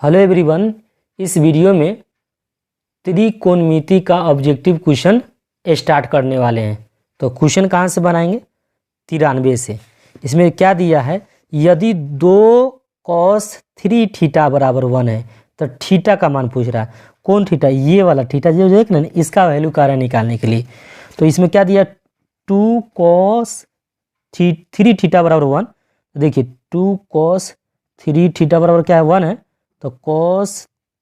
Hello everyone, इस video में त्रिकोणमिति का ऑब्जेक्टिव क्वेश्चन स्टार्ट करने वाले हैं। तो क्वेश्चन कहाँ से बनाएंगे? 93 से। इसमें क्या दिया है, यदि 2 cos 3 थीटा बराबर 1 है तो थीटा का मान पूछ रहा है। कौन थीटा? ये वाला थीटा जो देख ना, इसका वैल्यू कार्य निकालने के लिए। तो इसमें क्या दिया, 2 cos 3 थीटा बराबर 1। देखिए 2 cos 3 थीटा बराबर क्या है, 1 है। तो cos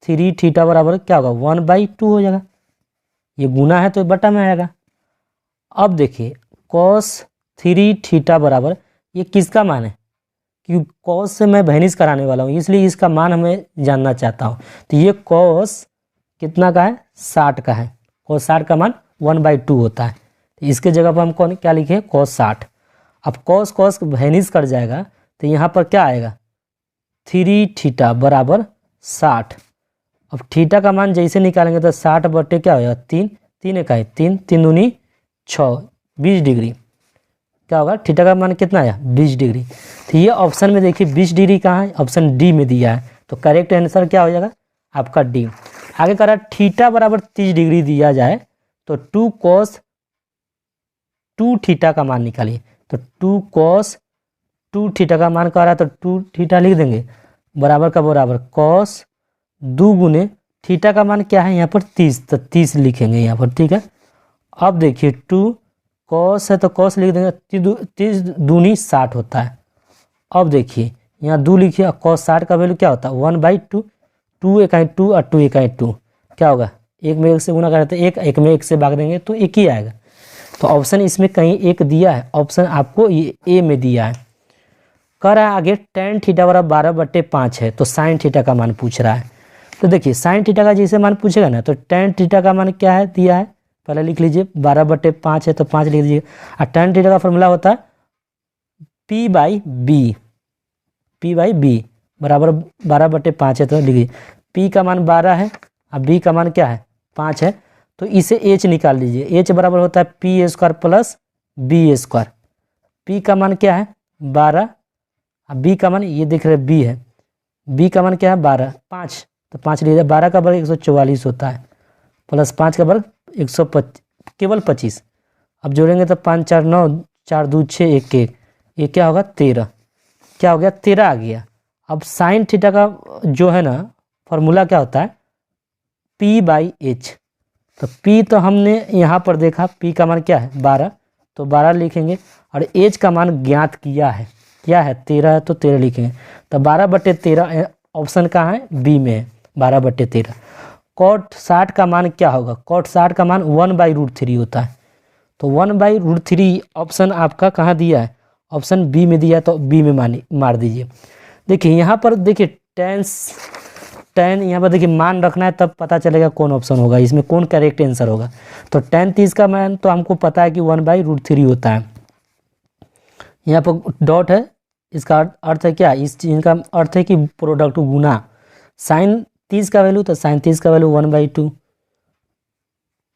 3 थीटा बराबर क्या होगा, 1/2 हो जाएगा। ये गुना है तो बटा में आएगा। अब देखिए cos 3 थीटा बराबर ये किसका मान है, क्योंकि cos से मैं भैनिस कराने वाला हूँ, इसलिए इसका मान हमें जानना चाहता हूँ। तो ये cos कितना का है, 60 का है। cos 60 का मान 1/2 होता है। तो इसके जगह पर हम कौन क्या लिखे, cos 60। अब cos भैनिस कर जाएगा तो यहाँ पर क्या आएगा, 3 थीटा बराबर 60। अब थीटा का मान जैसे निकालेंगे तो 60 बटे क्या होगा, 3 3 इकाई 3 3 दूनी 6, 20 डिग्री। क्या होगा, थीटा का मान कितना आया, 20 डिग्री। तो ये ऑप्शन में देखिए 20 डिग्री कहाँ है, ऑप्शन डी में दिया है। तो करेक्ट आंसर क्या हो जाएगा आपका डी। आगे कह रहा है थीटा बराबर 30 डिग्री दिया जाए तो 2 cos 2 थीटा का मान निकालिए। तो 2 cos 2 थीटा का मान कह रहा है तो 2 थीटा लिख देंगे, बराबर का बराबर cos 2 गुने थीटा का मान क्या है यहाँ पर 30, तो 30 लिखेंगे यहाँ पर, ठीक है। अब देखिए 2 cos है तो cos लिख देंगे, 30 दूनी 60 होता है। अब देखिए यहाँ 2 लिखिए, cos 60 का वैल्यू क्या होता है, 1/2। 2 इकाई 2 और 2 इकाई 2 क्या होगा, एक में एक से गुना करते हैं, एक में एक से भाग देंगे तो एक ही आएगा। तो ऑप्शन इसमें कहीं एक दिया है, ऑप्शन आपको ये ए में दिया है। कह रहा है आगे tan थीटा बराबर 12/5 है तो sin थीटा का मान पूछ रहा है। तो देखिए sin थीटा का जैसे मान पूछेगा ना, तो tan थीटा का मान क्या है दिया है, पहले लिख लीजिए, 12/5 है तो 5 लिख दीजिए। और tan थीटा का फॉर्मूला होता है P/B, P/B बराबर 12/5 है तो लिखिए P का मान 12 है और B का मान क्या है, 5 है। तो इसे H निकाल लीजिए, H बराबर होता है P² प्लस B²। P का मान क्या है, 12, अब B का मान ये देख रहे B है, B का मान क्या है 12, 5, तो 5 लीजिए। 12 का वर्ग 144 होता है, प्लस 5 का वर्ग 125, केवल 25। अब जोड़ेंगे तो 5 4 9, 4 2 6 1 1, ये क्या होगा 13। क्या हो गया, 13 आ गया। अब साइन थीटा का जो है ना फॉर्मूला क्या होता है, P/H। तो P तो हमने यहाँ पर देखा, P का मान क्या है 12, तो 12 लिखेंगे। और H का मान ज्ञात किया है, क्या है 13 है तो 13 लिखेंगे। तो 12/13 ऑप्शन कहाँ है, बी में है, 12/13। cot 60 का मान क्या होगा, cot 60 का मान 1/√3 होता है। तो 1/√3 ऑप्शन आपका कहाँ दिया है, ऑप्शन बी में दिया है, तो बी में मार दीजिए। देखिए यहाँ पर देखिए tan यहाँ पर देखिए मान रखना है, तब पता चलेगा कौन ऑप्शन होगा, इसमें कौन करेक्ट आंसर होगा। तो tan 30 का मान तो हमको पता है कि 1/√3 होता है। यहाँ पर डॉट है, इसका अर्थ है क्या, इस चीज़ का अर्थ है कि प्रोडक्ट गुना। साइन 30 का वैल्यू तो साइन 30 का वैल्यू 1/2,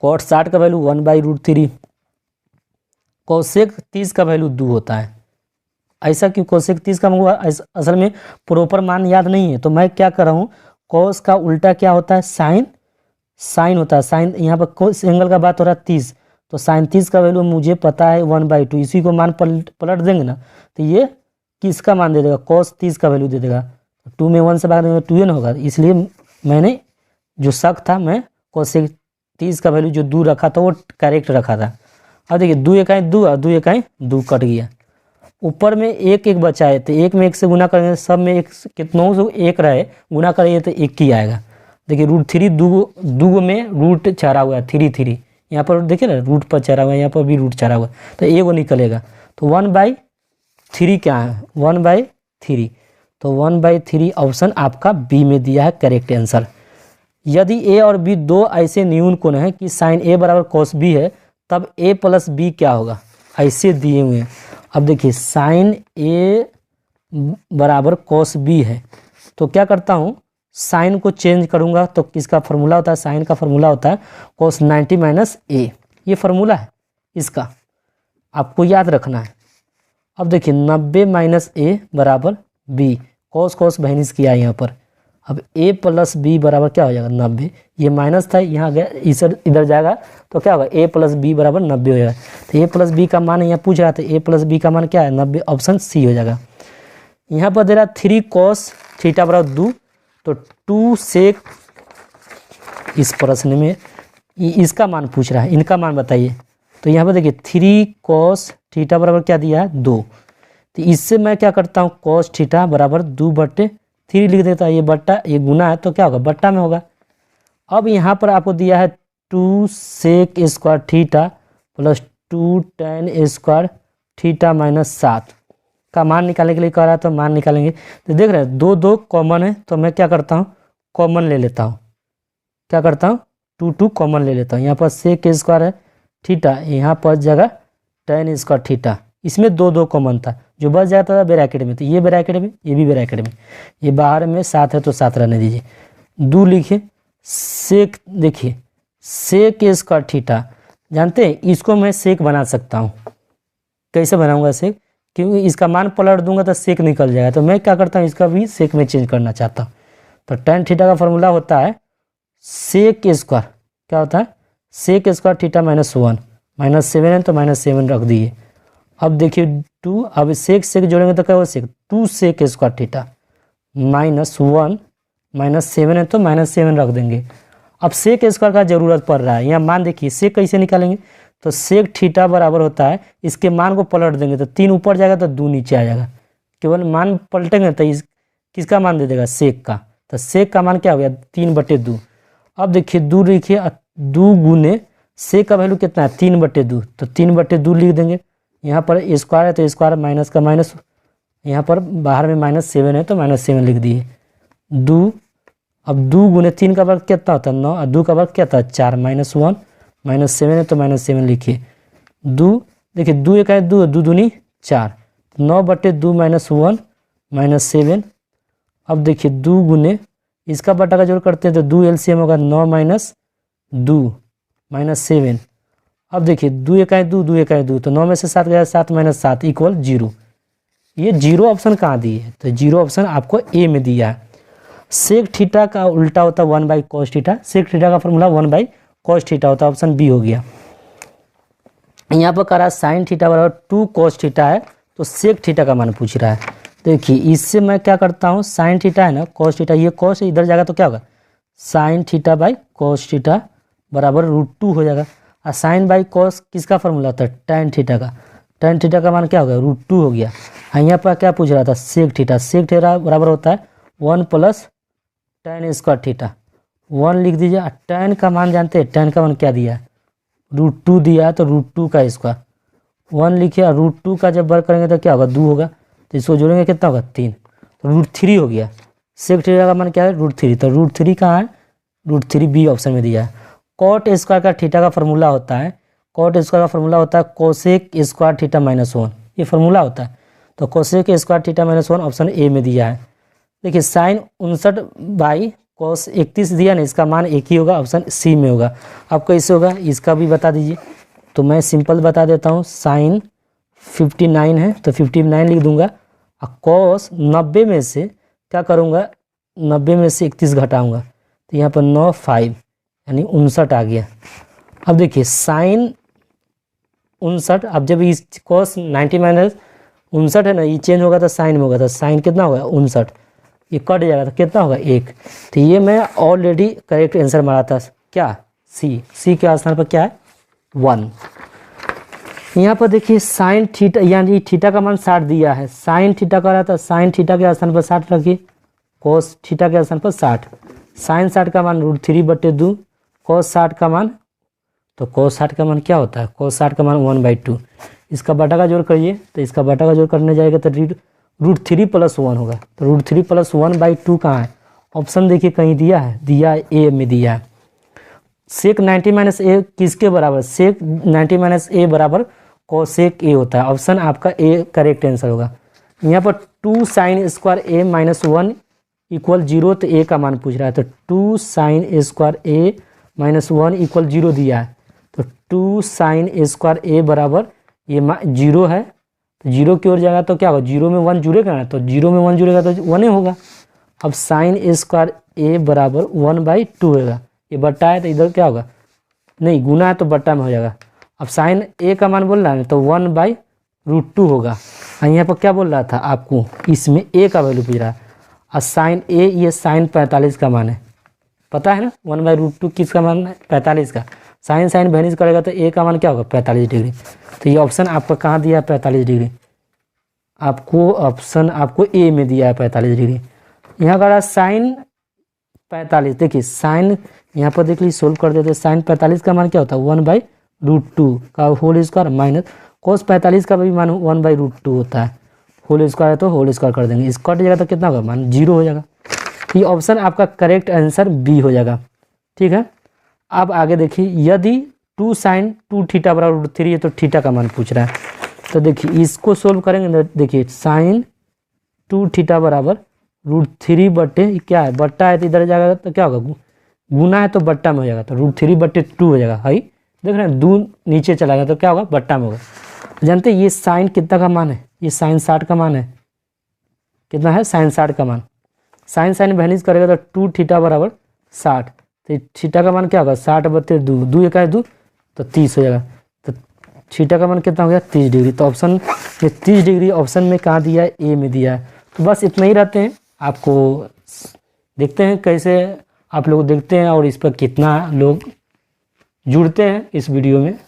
cot 60 का वैल्यू 1/√3, कोसेक 30 का वैल्यू 2 होता है। ऐसा क्यों, कोसेक 30 का मुझे असल में प्रॉपर मान याद नहीं है, तो मैं क्या कर रहा हूँ, cos का उल्टा क्या होता है, साइन होता है। साइन यहाँ पर कोस एंगल का बात हो रहा है 30, तो साइन 30 का वैल्यू मुझे पता है 1/2, इसी को मान पलट देंगे ना तो ये किसका मान दे देगा, cos 30 का वैल्यू दे देगा। 2 में 1 से भाग देंगे 2n होगा, इसलिए मैंने जो शक था, मैं कोसेक 30 का वैल्यू जो 2 रखा था वो करेक्ट रखा था। अब देखिए 2 इकाई 2 और 2 इकाई 2 कट गया, ऊपर में 1 1 बचा है, तो 1 में 1 से गुना करेंगे, सब में एक कितनों से 1 रहे, गुना करेंगे तो 1 ही आएगा। देखिए √3 दो में रूट चढ़ा हुआ है 3 यहाँ पर देखिए ना, रूट पर चढ़ा हुआ है, यहाँ पर भी रूट चढ़ा हुआ है, तो एगो निकलेगा। तो 1/3 क्या है, 1/3, तो 1/3 ऑप्शन आपका बी में दिया है करेक्ट आंसर। यदि ए और बी दो ऐसे न्यून कोण हैं कि साइन ए बराबर cos बी है, तब ए प्लस बी क्या होगा, ऐसे दिए हुए हैं। अब देखिए साइन ए बराबर cos बी है, तो क्या करता हूँ, साइन को चेंज करूँगा, तो किसका फॉर्मूला होता है, साइन का फॉर्मूला होता है cos 90 - a, ये फार्मूला है इसका, आपको याद रखना है। अब देखिए 90 - a बराबर b, cos भैनिस किया है यहाँ पर, अब a प्लस बी बराबर क्या हो जाएगा 90। ये माइनस था, यहाँ गया, इधर जाएगा तो क्या होगा a प्लस बी बराबर 90 हो जाएगा। तो a प्लस बी का मान यहाँ पूछ रहा था, a प्लस बी का मान क्या है 90, ऑप्शन सी हो जाएगा। यहाँ पर दे रहा 3 cos थीटा बराबर 2, तो 2 सेक, इस प्रश्न में इसका मान पूछ रहा है, इनका मान बताइए। तो यहाँ पर देखिए 3 cos थीटा बराबर क्या दिया है 2, तो इससे मैं क्या करता हूँ cos थीटा बराबर 2/3 लिख देता है। ये बट्टा ये गुना है तो क्या होगा बट्टा में होगा। अब यहाँ पर आपको दिया है 2 sec square theta plus 2 tan square theta minus 7 का मान निकालने के लिए कह रहा है, तो मान निकालेंगे। तो देख रहे हैं 2 कॉमन है, तो मैं क्या करता हूँ कॉमन ले लेता हूँ, क्या करता हूँ 2 कॉमन ले लेता हूँ। यहाँ पर सेक स्क्वायर है थीटा, यहाँ पर जगह tan स्क्वायर थीटा, इसमें 2 कॉमन था, जो बच जाता था ब्रैकेट में, तो ये ब्रैकेट में ये भी ब्रैकेट में, ये बाहर में 7 है तो 7 रहने दीजिए। 2 लिखिए सेक, देखिए सेक स्क्वायर थीटा, जानते हैं इसको मैं सेक बना सकता हूँ। कैसे बनाऊंगा सेक, क्योंकि इसका मान पलट दूंगा तो सेक निकल जाएगा, तो मैं क्या करता हूँ इसका भी सेक में चेंज करना चाहता हूँ। तो tan थीटा का फॉर्मूला होता है सेक स्क्वायर, क्या होता है सेक स्क्वायर थीटा -1, -7 है तो -7 रख दिए। अब देखिए 2, अब सेक सेक जोड़ेंगे तो क्या हो सेक 2 सेक स्क्वायर थीटा -1, -7 है तो -7 रख देंगे। अब सेक स्क्वायर का जरूरत पड़ रहा है, यहाँ मान देखिए सेक कैसे निकालेंगे, तो सेक थीटा बराबर होता है, इसके मान को पलट देंगे तो 3 ऊपर जाएगा तो 2 नीचे आ जाएगा। केवल मान पलटेंगे तो इस किसका मान दे देगा सेक का, तो सेक का मान क्या हो गया 3/2। अब देखिए 2 लिखिए, 2 गुने सेक का वैल्यू कितना है 3/2, तो 3/2 लिख देंगे। यहाँ पर स्क्वायर है तो स्क्वायर माइनस का माइनस, यहाँ पर बाहर में -7 है तो -7 लिख दिए। 2, अब 2 गुने 3 का वर्ग कितना होता है 9, और 2 का वर्ग क्या था 4, -1, -7 है तो -7 लिखिए। 2 देखिए 2 1 है 2, 2 दूनी 4, 9/2 -1 -7। अब देखिए 2 गुने इसका बटा का जोड़ करते हैं तो 2 LCM होगा 9 - 2 -7। अब देखिए 2 1 है 2, 2 1 है 2, तो 9 में से 7 गया 7 - 7 = 0। ये 0 ऑप्शन कहाँ दिए है, तो 0 ऑप्शन आपको ए में दिया है। सेक थीटा का उल्टा होता है 1/cos थीटा, सेक थीटा का फॉर्मूला 1/cos थीटा होता है, ऑप्शन बी हो गया। यहाँ पर करा साइन थीटा बराबर 2 cos थीटा है, तो सेक थीटा का मान पूछ रहा है। देखिए इससे मैं क्या करता हूँ, साइन थीटा है ना cos थीटा, ये cos इधर जाएगा तो क्या होगा sine theta by cos theta बराबर √2 हो जाएगा। और साइन बाई cos किसका फॉर्मूला होता है tan थीटा का, tan थीटा का मान क्या हो गया √2 हो गया। यहाँ पर क्या पूछ रहा था सेक थीटा, सेक थीटा बराबर होता है 1 + tan स्क्वायर थीटा, 1 लिख दीजिए। tan का मान जानते हैं, tan का मान क्या दिया है √2 दिया है, तो √2 का स्क्वायर 1 लिखिए, और √2 का जब वर्ग करेंगे तो क्या होगा 2 होगा, तो इसको जोड़ेंगे कितना होगा 3, तो √3 हो गया। सेक थीटा का मान क्या है √3, तो √3 कहाँ है √3 बी ऑप्शन में दिया है। कॉट स्क्वायर का थीटा का फॉर्मूला होता है, कॉट स्क्वायर का फॉर्मूला होता है कोसेक स्क्वायर थीटा -1, ये फॉर्मूला होता है। तो cosec square theta -1 option A में दिया है। देखिए साइन 59/cos 31 दिया ना, इसका मान एक ही होगा, ऑप्शन सी में होगा। अब कैसे होगा इसका भी बता दीजिए, तो मैं सिंपल बता देता हूँ। साइन 59 है तो 59 लिख दूंगा, और cos 90 में से क्या करूँगा 90 में से 31 घटाऊँगा, तो यहाँ पर 9 5 यानी 59 आ गया। अब देखिए साइन 59, अब जब इस cos 90 - 59 है ना, ये चेंज होगा तो साइन में होगा, तो साइन कितना होगा 59, ये कट जाएगा तो कितना होगा 1। तो ये मैं ऑलरेडी करेक्ट आंसर मारा था, क्या सी के स्थान पर क्या है 1। यहाँ पर देखिए साइन थीटा यानी थीटा का मान 60 दिया है, साइन थीटा का रहा था, साइन थीटा के स्थान पर 60 रखिए, cos थीटा के स्थान पर 60, साइन 60 का मान √3/2, cos 60 का मान, तो cos 60 का मान क्या होता है cos 60 का मान 1/2, इसका बटा का जोड़ करिए, तो इसका बटा का जोड़ करने जाएगा तो √3 + 1 होगा, तो √3 + 1/2 कहाँ है, ऑप्शन देखिए कहीं दिया है ए में दिया है। सेक 90 - ए किसके बराबर, सेक 90 - ए बराबर कोसेक ए होता है, ऑप्शन आपका ए करेक्ट आंसर होगा। यहाँ पर 2 sin स्क्वायर ए -1 = 0, तो ए का मान पूछ रहा है, तो 2 sin स्क्वायर ए -1 = 0 दिया है, तो 2 sin स्क्वायर ए बराबर ये 0 है, तो 0 की ओर जाएगा तो क्या होगा 0 में 1 जुड़ेगा ना, तो 0 में 1 जुड़ेगा तो 1 ही होगा। अब साइन ए स्क्वायर ए बराबर 1/2 होगा। ये बट्टा है तो इधर क्या होगा, नहीं गुना है तो बट्टा में हो जाएगा। अब साइन ए का मान बोल रहा है तो 1/√2 होगा। और यहाँ पर क्या बोल रहा था आपको, इसमें ए का वैल्यू पूछ रहा है। और साइन ए ये साइन 45 का मान है, पता है ना 1/√2 किसका मान है, 45 का। साइन साइन वैनिश करेगा तो ए का मान क्या होगा, 45 डिग्री। तो ये ऑप्शन आपका कहाँ दिया है, 45 डिग्री। आपको ऑप्शन आपको ए में दिया है 45 डिग्री। यहाँ का साइन 45, देखिए साइन यहाँ पर देख लीजिए सोल्व कर देते, साइन 45 का मान क्या होता है 1/√2 का होल स्क्वायर माइनस कोस 45 का भी मान 1/√2 होता है। होल स्क्वायर है तो होल स्क्वायर कर देंगे, इसका कट जाएगा तो कितना होगा, मान 0 हो जाएगा। ये ऑप्शन आपका करेक्ट आंसर बी हो जाएगा। ठीक है, अब आगे देखिए, यदि 2 sin 2 थीटा बराबर √3 है तो थीटा का मान पूछ रहा है। तो देखिए इसको सोल्व करेंगे तो देखिए साइन 2 थीटा बराबर √3 बट्टे क्या है, बट्टा है तो इधर जाएगा तो क्या होगा, गुना है तो बट्टा में हो जाएगा, तो √3/2 हो जाएगा। हाई देख रहे हैं, 2 नीचे चला गया तो क्या होगा, बट्टा में होगा। जानते हैं ये साइन कितना का मान है, ये साइन 60 का मान है। कितना है, साइन 60 का मान। साइन साइन वैनिश करेगा तो 2 थीटा बराबर 60, तो थीटा का मान क्या होगा, 60/2, 2 1 2 तो 30 हो जाएगा। तो थीटा का मान कितना हो गया, 30 डिग्री। तो ऑप्शन ये 30 डिग्री ऑप्शन में कहाँ दिया है, ए में दिया है। तो बस इतना ही रहते हैं, आपको देखते हैं कैसे आप लोग देखते हैं और इस पर कितना लोग जुड़ते हैं इस वीडियो में।